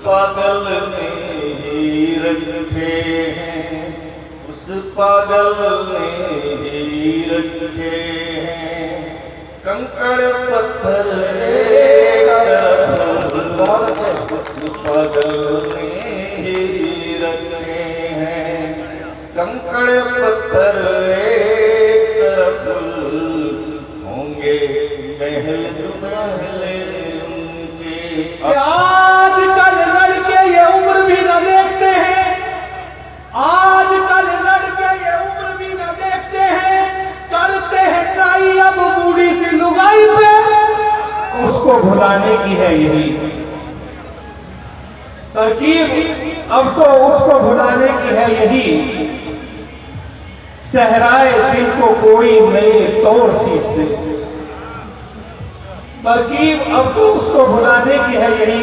पागल ने ही रखे हैं, उस पागल ने ही रखे हैं, कंकड़ पत्थर उस पागल ने ही रखे हैं, कंकड़ पत्थर एक तरफ होंगे महल महल उनके। आजकल लड़के ये उम्र भी न देखते हैं, आजकल लड़के ये उम्र भी न देखते हैं, करते हैं ट्राई अब बूढ़ी सी लुगाई पे। उसको भुलाने की है यही तरकीब, अब तो उसको भुलाने की है यही, सहराए दिल को कोई नए तौर सींच दे। तरकीब अब तो उसको भुलाने की है यही,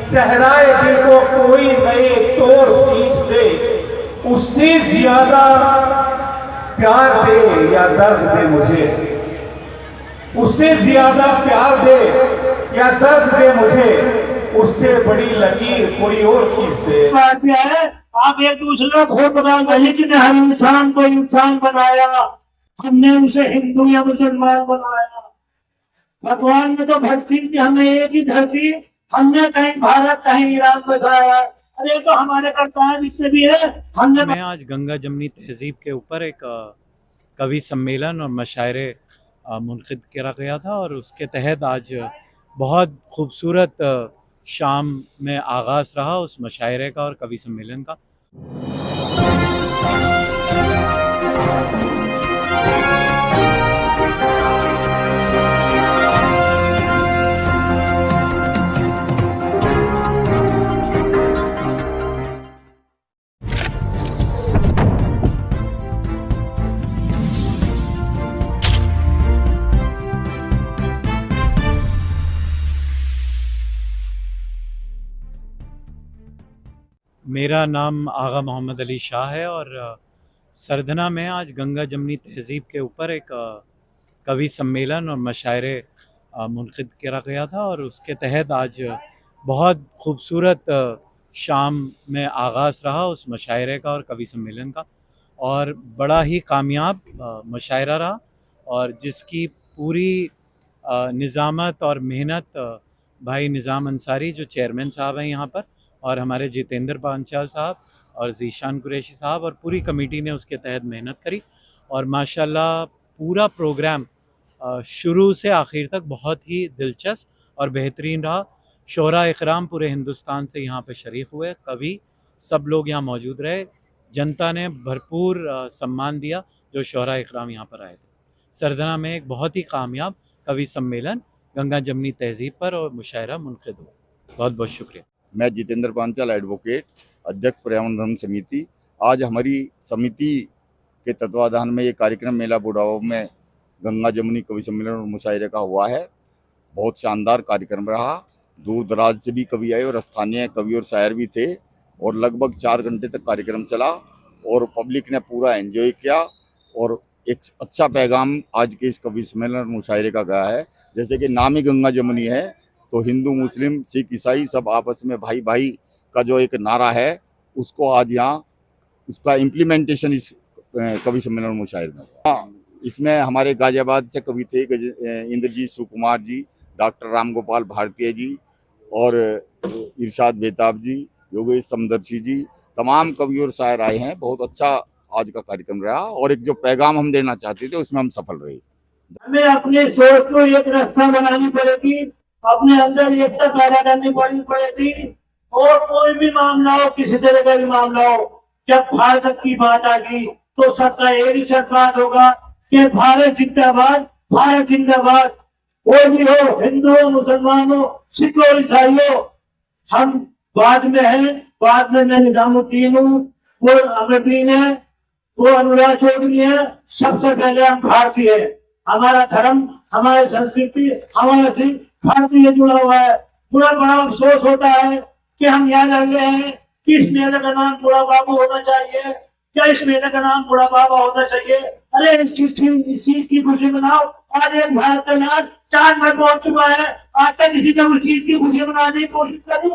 सहराए दिल को कोई नए तौर सींच दे। उससे ज्यादा प्यार दे या दर्द दे मुझे, उससे ज्यादा प्यार दे या दर्द दे मुझे, उससे बड़ी लकीर कोई और खींच दे। बात यह है, आप एक दूसरे का खोट बता रहे कि हर इंसान को इंसान बनाया, हमने उसे हिंदू या मुसलमान बनाया। भगवान ने तो धरती दी हमें एक ही धरती, हमने कहीं भारत कहीं ईरान बसाया। अरे तो हमारे कर्तव्य जितने भी है हमने। मैं आज गंगा जमनी तहजीब के ऊपर एक कवि सम्मेलन और मशायरे मुनक़िद करा गया था और उसके तहत आज बहुत खूबसूरत शाम में आगाज़ रहा उस मशायरे का और कवि सम्मेलन का। मेरा नाम आगा मोहम्मद अली शाह है और सरधना में आज गंगा जमनी तहजीब के ऊपर एक कवि सम्मेलन और मशायरे मुनक़िद करा गया था और उसके तहत आज बहुत खूबसूरत शाम में आगाज़ रहा उस मशायरे का और कवि सम्मेलन का और बड़ा ही कामयाब मशायरा रहा और जिसकी पूरी निज़ामत और मेहनत भाई निज़ाम अंसारी जो चेयरमैन साहब हैं यहाँ पर और हमारे जितेंद्र पांचाल साहब और ज़ीशान कुरैशी साहब और पूरी कमेटी ने उसके तहत मेहनत करी और माशाल्लाह पूरा प्रोग्राम शुरू से आखिर तक बहुत ही दिलचस्प और बेहतरीन रहा। शोहरा इकराम पूरे हिंदुस्तान से यहाँ पे शरीक हुए, कवि सब लोग यहाँ मौजूद रहे, जनता ने भरपूर सम्मान दिया जो शोहरा इकराम यहाँ पर आए थे। सरधना में एक बहुत ही कामयाब कवि सम्मेलन गंगा जमनी तहजीब पर और मुशायरा मुनक़िद हुआ। बहुत बहुत शुक्रिया। मैं जितेंद्र पांचाल एडवोकेट, अध्यक्ष पर्यावरण धर्म समिति। आज हमारी समिति के तत्वाधान में ये कार्यक्रम मेला बुढ़ाओ में गंगा जमुनी कवि सम्मेलन और मुशायरे का हुआ है। बहुत शानदार कार्यक्रम रहा, दूर दराज से भी कवि आए और स्थानीय कवि और शायर भी थे और लगभग 4 घंटे तक कार्यक्रम चला और पब्लिक ने पूरा एंजॉय किया और एक अच्छा पैगाम आज के इस कवि सम्मेलन और मुशायरे का गया है। जैसे कि नाम ही गंगा जमुनी है तो हिंदू मुस्लिम सिख ईसाई सब आपस में भाई भाई का जो एक नारा है उसको आज यहाँ उसका इम्प्लीमेंटेशन इस कवि सम्मेलन मुशायरे में। हाँ, इसमें हमारे गाजियाबाद से कवि थे इंद्रजीत सुकुमार जी, डॉक्टर राम गोपाल भारतीय जी और इरशाद बेताब जी, योगेश समदर्शी जी, तमाम कवि और शायर आए हैं। बहुत अच्छा आज का कार्यक्रम रहा और एक जो पैगाम हम देना चाहते थे उसमें हम सफल रहे। हमें अपने सोच को एक रास्ता बनानी पड़ेगी, अपने अंदर एकता पैदा करनी पड़ेगी और कोई भी मामला हो, किसी तरह का भी मामला हो, जब भारत की बात आ गई तो सबका एक ही शर्त बात होगा कि भारत जिंदाबाद, भारत जिंदाबाद। कोई भी हो, हिंदू हो, मुसलमान हो, सिख हो, ईसाई हो, हम बाद में हैं। बाद में मैं निजामुद्दीन हूँ, वो अमरुद्दीन है, वो अनुराग चौधरी है, सबसे पहले हम भारतीय है। हमारा धर्म, हमारी संस्कृति, हमारा सिख भारतीय जुड़ा हुआ है। पूरा बड़ा अफसोस होता है कि हम यहाँ लड़ रहे हैं कि इस मेले का नाम बूढ़ा बाबू होना चाहिए, क्या इस मेले का नाम बूढ़ा बाबा होना चाहिए। अरे इस चीज की खुशी मनाओ। आज एक भारत का नाम 4 में पहुंच चुका है, आज तक किसी ने उस चीज की खुशी मनाने की कोशिश करी।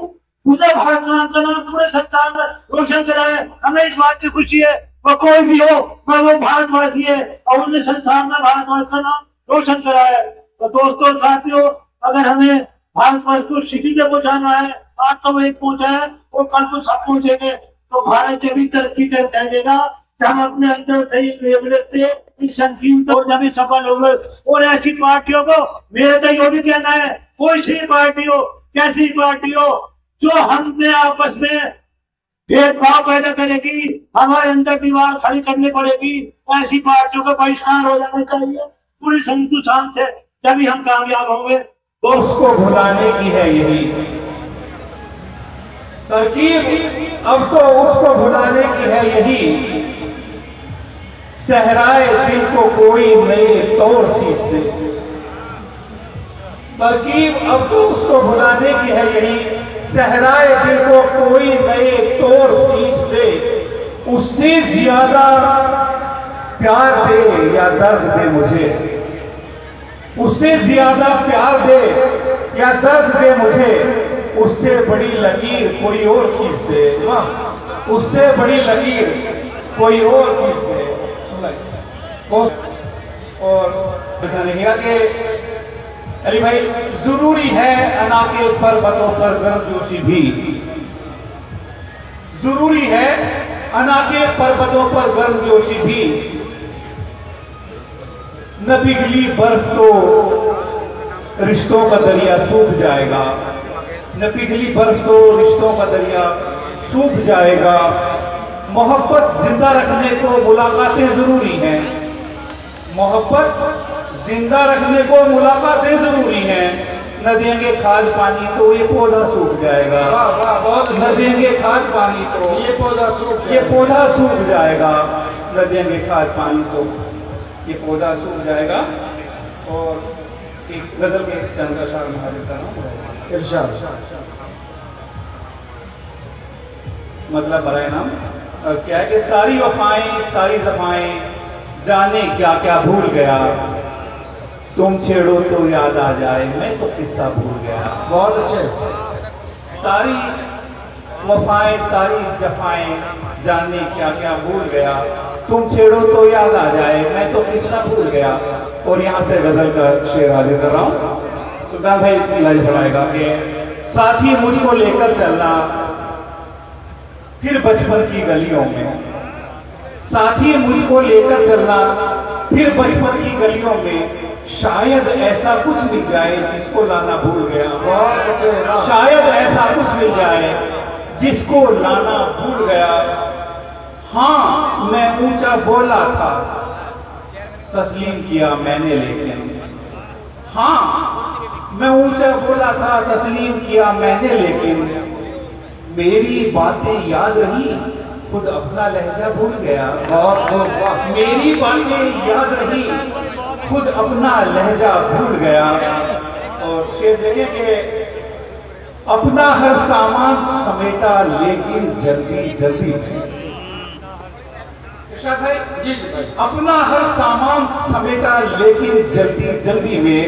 पूरे भारत नाम का नाम पूरे संसार में रोशन कराए, हमें इस बात की खुशी है। वो कोई भी हो, मैं वो भारतवासी है और उन्हें संसार में भारतवर्ष का नाम रोशन कराया। तो दोस्तों साथियों, अगर हमें भारतवर्ष को शिखर पे पहुंचाना है, आज तो वो एक पहुंचा है, वो कल को सब पहुंचेंगे। तो भारत जब भी तरक्की करेगा कि हम अपने अंदर से इस संकीर्ण और जब सफल हो गए। और ऐसी पार्टियों को मेरा तो ये भी कहना है, कोई सी पार्टी हो, कैसी पार्टी हो, जो हमें आपस में भेदभाव पैदा करेगी, हमारे अंदर दीवार खड़ी करनी पड़ेगी, ऐसी पार्टियों का बहिष्कार हो जाना चाहिए पूरी हिंदुस्तान से, तभी हम कामयाब होंगे। तो उसको भुलाने की है यही तरकीब, अब तो उसको भुलाने की है यही, सहराए दिल को कोई नए तौर सींच दे। तरकीब अब तो उसको भुलाने की है यही, सहराए दिल को कोई नए तौर सींच दे। उससे ज्यादा प्यार दे या दर्द दे मुझे, उससे ज्यादा प्यार दे या दर्द दे मुझे, उससे बड़ी लकीर कोई और खींच दे, उससे बड़ी लकीर कोई और खींच दे। और ऐसा देखिएगा कि अली भाई, जरूरी है अना के पर्वतों पर गर्मजोशी भी, जरूरी है अना के पर्वतों पर गर्मजोशी भी। न पिघली बर्फ तो रिश्तों का दरिया सूख जाएगा, न पिघली बर्फ तो रिश्तों का दरिया सूख जाएगा। मोहब्बत जिंदा रखने को मुलाकातें जरूरी हैं, मोहब्बत जिंदा रखने को मुलाकातें जरूरी हैं। न देंगे खाद पानी तो ये पौधा सूख जाएगा, न देंगे खाद पानी तो ये पौधा सूख जाएगा, न देंगे खाद पानी तो ये पौधा सूख जाएगा। और एक गजल के चंद का शार में हाजिर कर रहा हूं, इरशाद मतलब बराए नाम और क्या है कि सारी वफाएं सारी जफाएं जाने क्या क्या भूल गया, तुम छेड़ो तो याद आ जाए मैं तो किस्सा भूल गया। बहुत अच्छे। सारी वफाएं सारी जफाएं जाने क्या क्या भूल गया, तुम छेड़ो तो याद आ जाए मैं तो किस्सा भूल गया। और यहाँ से गजल का शेर हाजिर कर रहा हूँ। सुल्तान भाई लाइज पढ़ाएगा कि साथी मुझको लेकर चलना फिर बचपन की गलियों में, साथी मुझको लेकर चलना फिर बचपन की गलियों में, शायद ऐसा कुछ मिल जाए जिसको लाना भूल गया, शायद ऐसा कुछ मिल जाए जिसको लाना भूल गया। हाँ मैं ऊंचा बोला था तस्लीम किया मैंने लेकिन, हाँ मैं ऊंचा बोला था तस्लीम किया मैंने लेकिन, मेरी बातें याद रही खुद अपना लहजा भूल गया। मेरी बातें याद रही खुद अपना लहजा भूल गया। और शेर देखें कि अपना हर सामान समेटा लेकिन जल्दी जल्दी में, इरशाद भाई जी भाई, अपना हर सामान समेटा लेकिन जल्दी जल्दी में,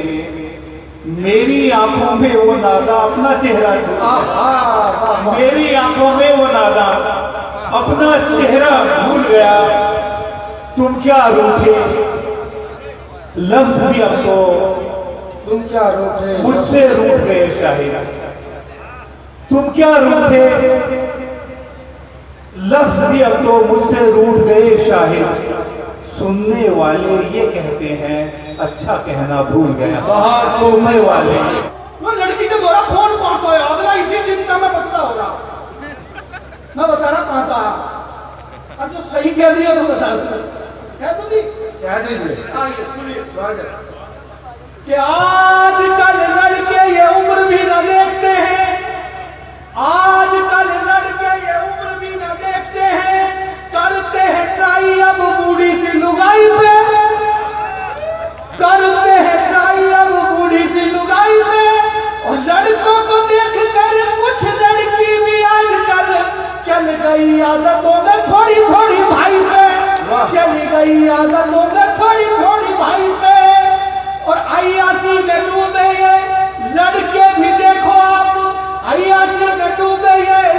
मेरी आंखों में वो नादा अपना चेहरा, मेरी आंखों में वो नादा अपना चेहरा भूल गया। तुम क्या रूठे लफ्ज भी अब तो, तुम क्या रूठे मुझसे रूठ गए शाहिद, तुम क्या रूठे लफ्ज भी अब तो मुझसे रूठ गए शाहिद। सुनने वाले ये कहते हैं अच्छा कहना भूल गया, सुनने वाले। वो लड़की के द्वारा फोन पास होया, अगला इसी चिंता में बदला हो रहा। मैं बता रहा कहाँ था, अब जो सही कह दिया तो बता दो, कह दो दी, कह दीजिए। आइए सुनिए कि आजकल लड़के ये उम्र भी न देखते हैं, आजकल लड़के ये उम्र भी न देखते हैं, करते हैं ट्राई अब बूढ़ी सी लुगाई पे, करते हैं ट्राई अब बूढ़ी सी लुगाई पे। और लड़कों को देख कर कुछ लड़की भी आजकल चल गई आदतों में थोड़ी थोड़ी भाई पे, चली गई आदतों में थोड़ी थोड़ी भाई पे। और अय्यासी में डूबे ये लड़के भी देखो आप, अय्यासी में डूबे ये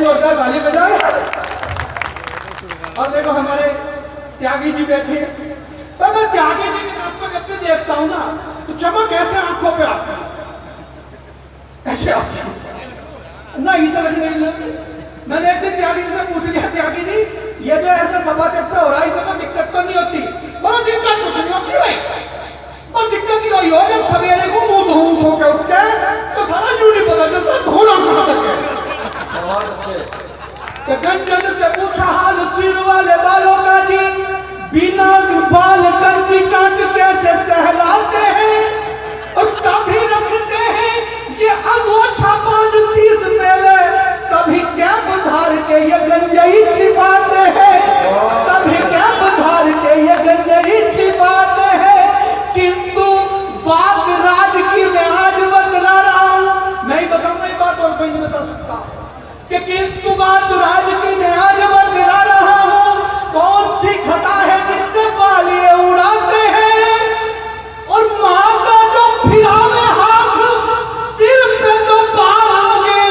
जोरदार ताली बजाओ। और देखो हमारे त्यागी जी बैठे, पर मैं त्यागी जी की तरफ को जब भी देखता हूँ ना तो चमक ऐसे आंखों पे आती है, ऐसे आती है ना, इसे लगने लगी। मैंने एक दिन त्यागी जी से पूछ लिया, त्यागी जी ये जो ऐसा सभा चर्चा हो रहा है इससे कोई दिक्कत तो नहीं होती? बोला दिक्कत कुछ नहीं होती भाई, बस दिक्कत ही वही हो जब सवेरे को मुंह धोऊं सो के उठ के तो सारा यूं नहीं पता चलता धोना कहां तक है। बहुत अच्छे। गंजन से पूछा हाल सिर वाले बालों का जी, बिना बाल कंची काट कैसे सहलाते हैं और कभी रखते हैं ये अंगोछा बांध शीश मेले, कभी कैप धार के ये गंजई छिपाते हैं, कभी कैप धार के ये गंजई छिपाते हैं, किंतु बात राज की मैं आज बतला रहा हूं। मैं ही बताऊंगा ये बात और कोई नहीं बता सकता कि किंतु बात राज की मैं आज बतला रहा हूं। कौन सी खता है जिससे बाल ये उड़ाते हैं और मां का जो फिरावे हाथ सिर पे तो बाल होंगे,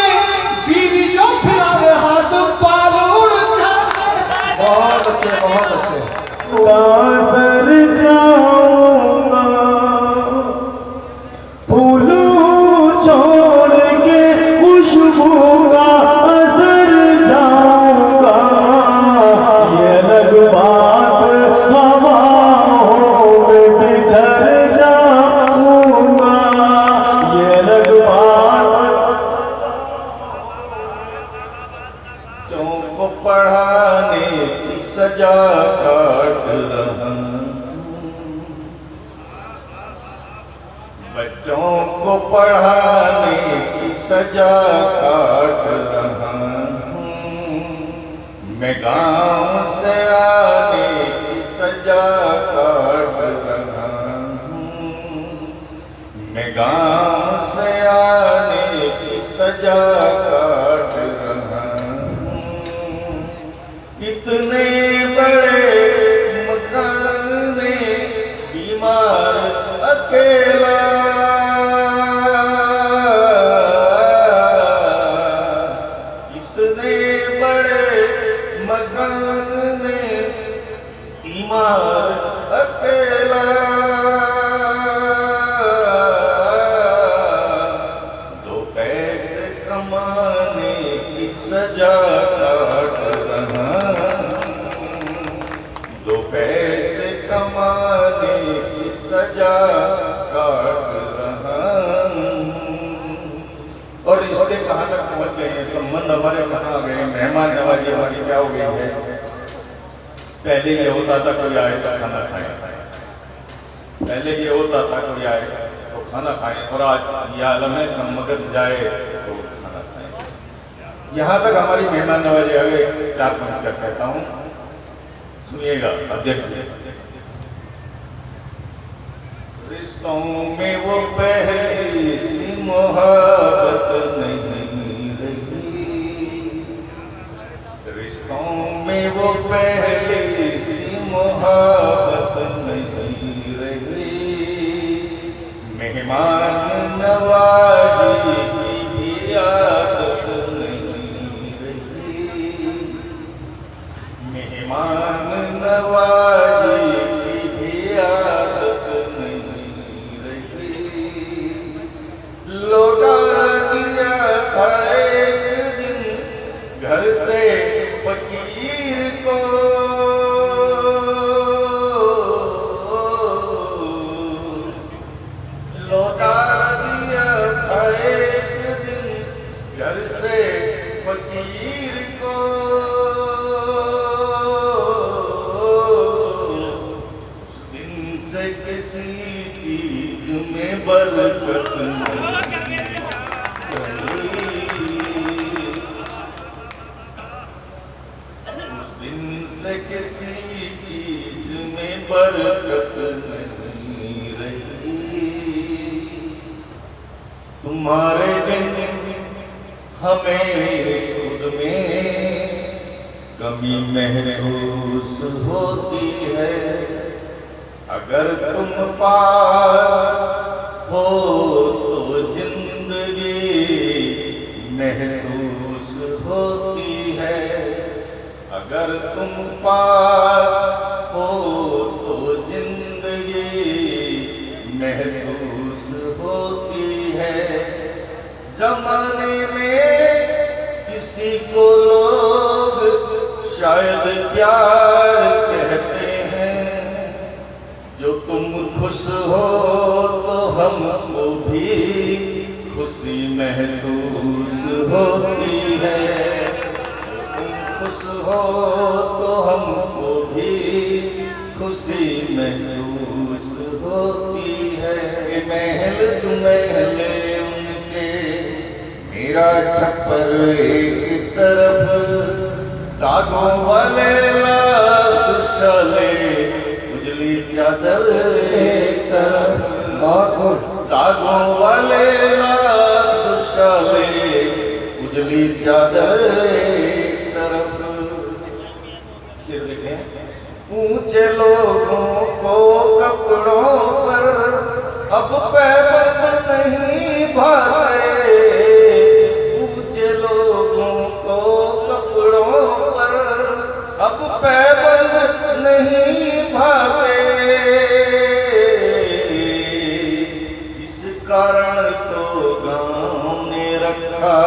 बीवी जो फिरावे हाथ बाल उड़ जाते। बहुत अच्छे, बहुत अच्छे। सर जाऊंगा फूलों छोड़ के खुशबू का असर जाऊंगा, ये अलग बात हवाओं में बिखर जाऊंगा, ये अलग बात। बच्चों को पढ़ाने की सजा काट रहा हूं, बच्चों को पढ़ाने की सजा काट रहा हूं, मैं गांव से आने की सजा काट रहा हूं, मैं गांव से आने की सजा काट रहा हूं, इतने बड़े मकान में बीमार अकेला, इतने बड़े मकान में बीमार अकेला, दो पैसे कमाने की सजा काट रहा हूं, दो पैसे कमाने की सजा काट रहा हूं। और रिश्ते कहाँ तक पहुँच गए हैं, संबंध हमारे कहाँ आ गए, मेहमान नवाजी हमारी क्या हो गई है। पहले ये होता था कोई आए तो खाना खाए, पहले ये होता था कोई आए तो खाना खाएं, और आज ये आलम है हम मगध जाए तो खाना खाएं। यहाँ तक हमारी मेहमान नवाजी आ गए। 4 पंक्तियाँ कहता हूँ, सुनिएगा अध्यक्ष जी। रिश्तों में वो पहली सी मोहब्बत नहीं रही, रिश्तों में वो पहली सी मोहब्बत नहीं रही, मेहमान नवाजी की भी आदत नहीं रही, मेहमान नवाजी की भी आदत नहीं रही। लौटा दिया था एक दिन घर से फकीर को, लौटा दिया था एक दिन घर से फकीर को, उस दिन से किसी चीज में बरकत नहीं रही, उस दिन से किसी चीज में बरकत नहीं रही। तुम्हारे बिन हमें खुद में कमी महसूस होती है, अगर तुम पास हो तो जिंदगी महसूस होती अगर तुम पास हो तो जिंदगी महसूस होती है। जमाने में किसी को लोग शायद प्यार कहते हैं। जो तुम खुश हो तो हमको भी खुशी महसूस होती है। तुम खुश हो तो हमको भी खुशी महसूस होती है। ये महल दुमहले उनके, मेरा छप्पर एक तरफ, दागों वाले दुशाले, उजली चादर एक तरफ, दागों वाले दुशाले, उजली चादर एक तरफ। सिर देखें। ऊंचे लोगों को कपड़ों पर अब पैबंद नहीं भाते। ऊंचे लोगों को कपड़ों पर अब पैबंद नहीं भाते। इस कारण तो गाँव ने रखा,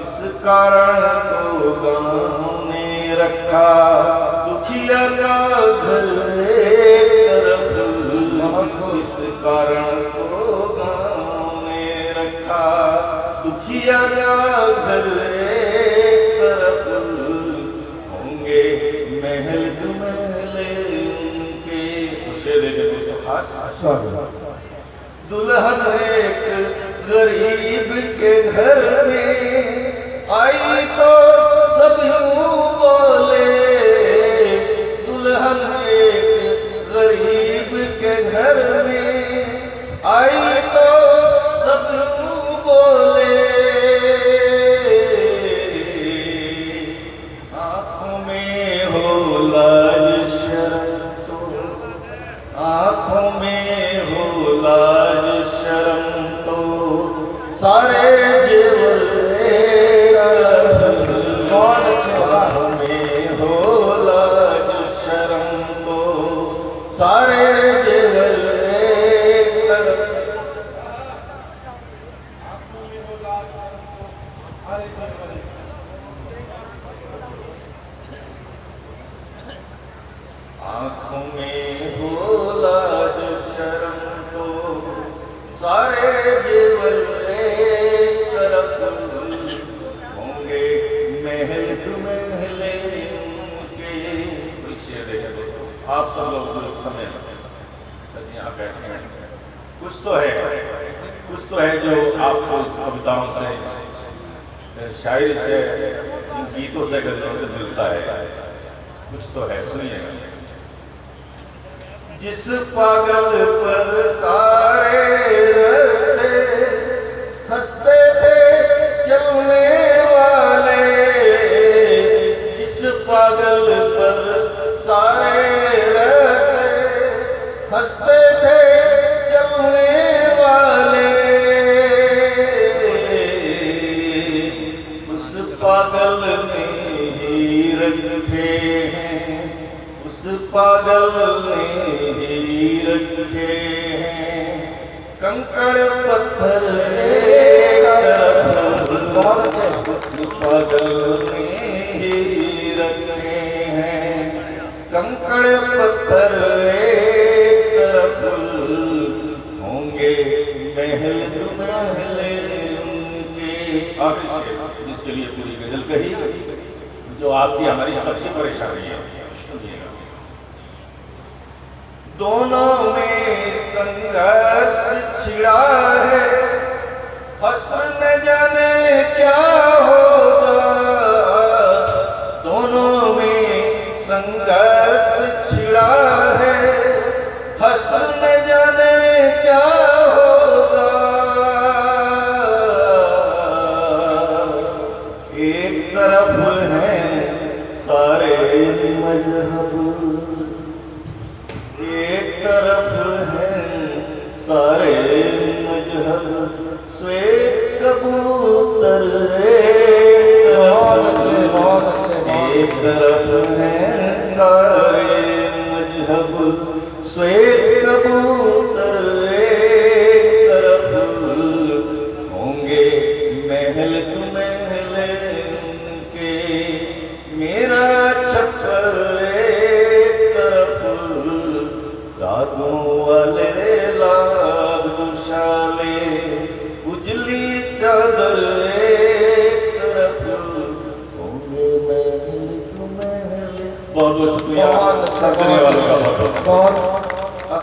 इस कारण तो गाँव ने रखा दुखिया का घर एक तरफ। इस कारण तो गाँव ने रखा दुखिया का घर एक तरफ। होंगे महल दुमहले उनके, उसे देखे तो खास दुल्हन एक गरीब के घर में आई तो सब यूं बोले। दुल्हन एक गरीब के घर में आई तो सब यूं बोले। आँखों में हो लाज शर्म तो, आँखों में हो लाज शर्म तो, सारे जेवर आँखों में हो लाज शर्म तो, सारे जेवर आँखों में हो लाज शर्म तो, सारे जेवर एक तरफ। होंगे महल दुमहले उनके। आप सब लोग इस समय यहाँ बैठे हैं, कुछ तो है जो आपको कविताओं से, शायरी से, इन गीतों से, गजलों से मिलता है। कुछ तो है, सुनिए। जिस पागल पर सारे रस्ते हंसते थे चलने वाले, जिस पागल पर सारे रस्ते हंसते थे चलने वाले, उस पागल ने ही रखे हैं, उस पागल ने ही रखे हैं कंकड़ पत्थर एक तरफ। उस पागल ने ही रखे हैं कंकड़ पत्थर एक तरफ। होंगे महल दुमहले उनके। आखिरी शेर जिसके लिए पूरी गजल कही, जो आपकी हमारी सबकी परेशानी है। दोनों में संघर्ष छिड़ा है, हसन न जाने क्या होगा। दोनों में संघर्ष छिड़ा है, हसन न जाने क्या होगा। एक तरफ है सारे मजहब, एक तरफ है सारे मजहब, श्वेत कबूतर एक तरफ बहुत बहुत शुक्रिया बहुत अच्छा, करने वालों का बहुत बहुत बहुत